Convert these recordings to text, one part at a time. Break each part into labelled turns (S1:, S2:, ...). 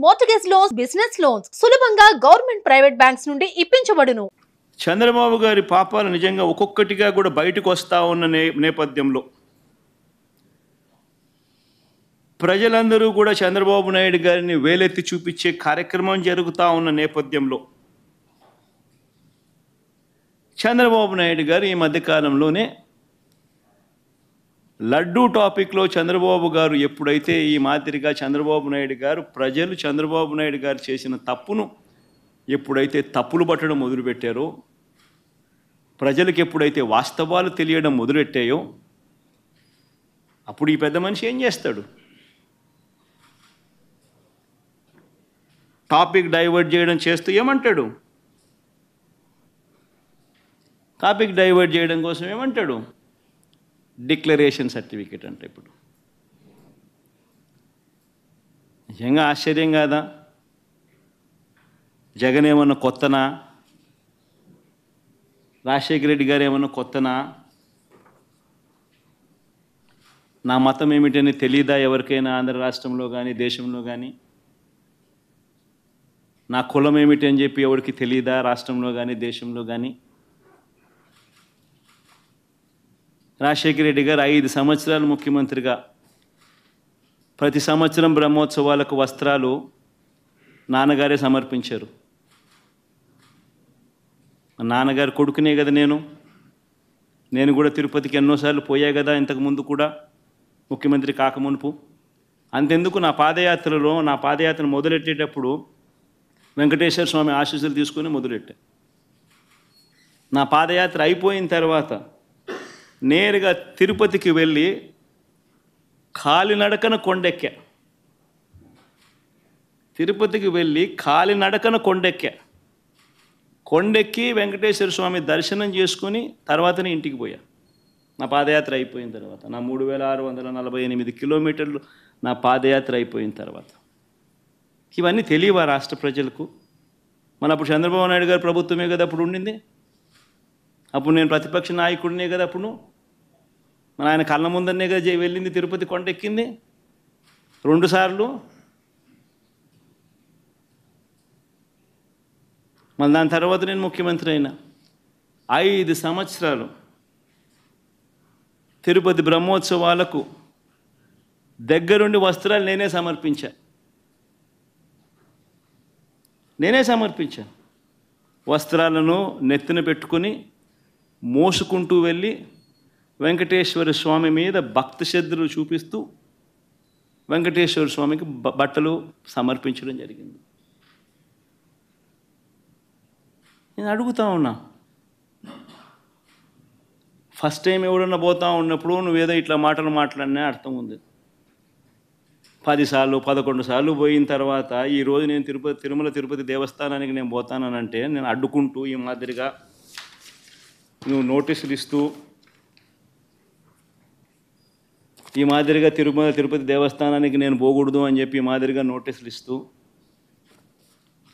S1: Mortgage loans, business loans సులభంగా government private banks నుండి ఇప్పించబడును.
S2: చంద్రబాబు గారి పాపాలు నిజంగా ఒక్కొక్కటిగా కూడా బయటకు వస్తూ ఉన్న నేపథ్యంలో ప్రజలందరూ కూడా చంద్రబాబు నాయుడు గారిని వేలెత్తి చూపించే కార్యక్రమం జరుగుతూ ఉన్న నేపథ్యంలో చంద్రబాబు నాయుడు గారు ఈ మధ్యకాలంలోనే లడ్డూ టాపిక్లో చంద్రబాబు గారు ఎప్పుడైతే ఈ మాదిరిగా చంద్రబాబు నాయుడు గారు ప్రజలు చంద్రబాబు నాయుడు గారు చేసిన తప్పును ఎప్పుడైతే తప్పులు పట్టడం మొదలుపెట్టారో, ప్రజలకు ఎప్పుడైతే వాస్తవాలు తెలియడం మొదలెట్టాయో అప్పుడు ఈ పెద్ద మనిషి ఏం చేస్తాడు? టాపిక్ డైవర్ట్ చేయడం చేస్తూ ఏమంటాడు? టాపిక్ డైవర్ట్ చేయడం కోసం ఏమంటాడు? డిక్లరేషన్ సర్టిఫికేట్ అంటే ఇప్పుడు నిజంగా ఆశ్చర్యం కాదా? జగన్ ఏమన్నా కొత్తనా? రాజశేఖర రెడ్డి గారు ఏమన్నా కొత్తనా? నా మతం ఏమిటని తెలీదా ఎవరికైనా ఆంధ్ర రాష్ట్రంలో కానీ దేశంలో కానీ? నా కులం ఏమిటి అని చెప్పి ఎవరికి తెలీదా రాష్ట్రంలో కానీ దేశంలో కానీ? రాజశేఖర రెడ్డి గారు 5 సంవత్సరాలు ముఖ్యమంత్రిగా ప్రతి సంవత్సరం బ్రహ్మోత్సవాలకు వస్త్రాలు నాన్నగారే సమర్పించారు. నాన్నగారు కొడుకునే కదా నేను కూడా తిరుపతికి ఎన్నోసార్లు పోయా కదా ఇంతకుముందు కూడా ముఖ్యమంత్రి కాకమునుపు. అంతెందుకు నా పాదయాత్ర మొదలెట్టేటప్పుడు వెంకటేశ్వర స్వామి ఆశీస్సులు తీసుకొని మొదలెట్టా. నా పాదయాత్ర అయిపోయిన తర్వాత నేరుగా తిరుపతికి వెళ్ళి కాలినడకన కొండెక్కా. తిరుపతికి వెళ్ళి కాలినడకన కొండెక్కి వెంకటేశ్వర స్వామి దర్శనం చేసుకొని తర్వాతనే ఇంటికి పోయా. నా పాదయాత్ర అయిపోయిన తర్వాత నా 3648 కిలోమీటర్లు నా పాదయాత్ర అయిపోయిన తర్వాత. ఇవన్నీ తెలియవా రాష్ట్ర ప్రజలకు? మన అప్పుడు చంద్రబాబు నాయుడు గారు ప్రభుత్వమే కదా అప్పుడు ఉండింది. అప్పుడు నేను ప్రతిపక్ష నాయకుడినే కదా అప్పుడు. మన ఆయన కళ్ళ ముందరనే కదా వెళ్ళింది, తిరుపతి కొండెక్కింది 2 సార్లు. మళ్ళీ దాని తర్వాత నేను ముఖ్యమంత్రి అయినా 5 సంవత్సరాలు తిరుపతి బ్రహ్మోత్సవాలకు దగ్గరుండి వస్త్రాలు నేనే సమర్పించా. వస్త్రాలను నెత్తిన పెట్టుకుని మోసుకుంటూ వెళ్ళి వెంకటేశ్వర స్వామి మీద భక్తి శ్రద్ధలు చూపిస్తూ వెంకటేశ్వర స్వామికి బట్టలు సమర్పించడం జరిగింది. నేను అడుగుతా ఉన్నా, ఫస్ట్ టైం ఎవరన్నా పోతా ఉన్నప్పుడు నువ్వేదో ఇట్లా మాటలు మాట్లాడినా అర్థం ఉంది. 10 సార్లు 11 సార్లు పోయిన తర్వాత ఈరోజు నేను తిరుమల తిరుపతి దేవస్థానానికి నేను పోతానంటే నేను అడ్డుకుంటూ ఈ మాదిరిగా నువ్వు నోటీసులు ఇస్తూ ఈ మాదిరిగా తిరుమల తిరుపతి దేవస్థానానికి నేను పోకూడదు అని చెప్పి ఈ మాదిరిగా నోటీసులు ఇస్తూ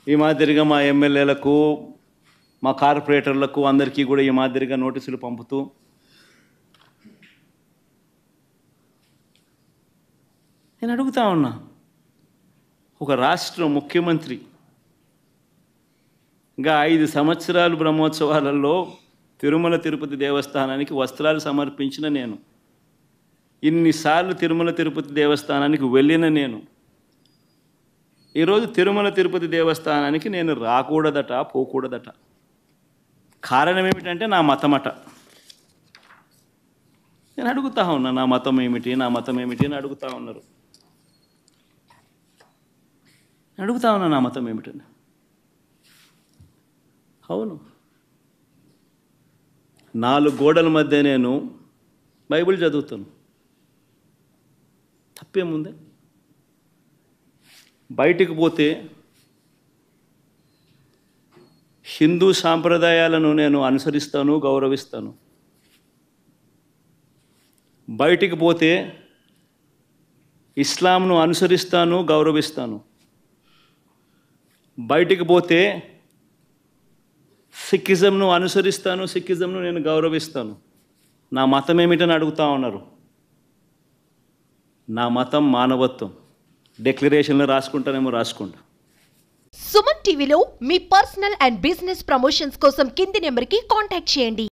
S2: ఈ మాదిరిగా మా ఎమ్మెల్యేలకు మా కార్పొరేటర్లకు అందరికీ కూడా ఈ మాదిరిగా నోటీసులు పంపుతూ నేను అడుగుతా ఉన్నా, ఒక రాష్ట్ర ముఖ్యమంత్రి ఇంకా 5 సంవత్సరాలు బ్రహ్మోత్సవాలలో తిరుమల తిరుపతి దేవస్థానానికి వస్త్రాలు సమర్పించిన నేను, ఇన్నిసార్లు తిరుమల తిరుపతి దేవస్థానానికి వెళ్ళిన నేను, ఈరోజు తిరుమల తిరుపతి దేవస్థానానికి నేను రాకూడదట, పోకూడదట. కారణం ఏమిటంటే నా మతమట. నేను అడుగుతా ఉన్నా, నా మతం ఏమిటి అని అడుగుతా ఉన్నారు. అడుగుతా ఉన్నా నా మతం ఏమిటని. అవును, 4 గోడల మధ్య నేను బైబిల్ చదువుతాను, తప్పేముంది? బయటికి పోతే హిందూ సాంప్రదాయాలను నేను అనుసరిస్తాను, గౌరవిస్తాను. బయటికి పోతే ఇస్లాంను అనుసరిస్తాను, గౌరవిస్తాను. బయటికి పోతే సిక్కిజంను అనుసరిస్తాను, సిక్కిజంను నేను గౌరవిస్తాను. నా మతం ఏమిటని అడుగుతా ఉన్నారు. నా మతం మానవత్వం. డిక్లరేషన్లో రాసుకుంటానేమో రాసుకుంటా.
S3: సుమన్ టీవీలో మీ పర్సనల్ అండ్ బిజినెస్ ప్రమోషన్స్ కోసం కింది నెంబర్కి కాంటాక్ట్ చేయండి.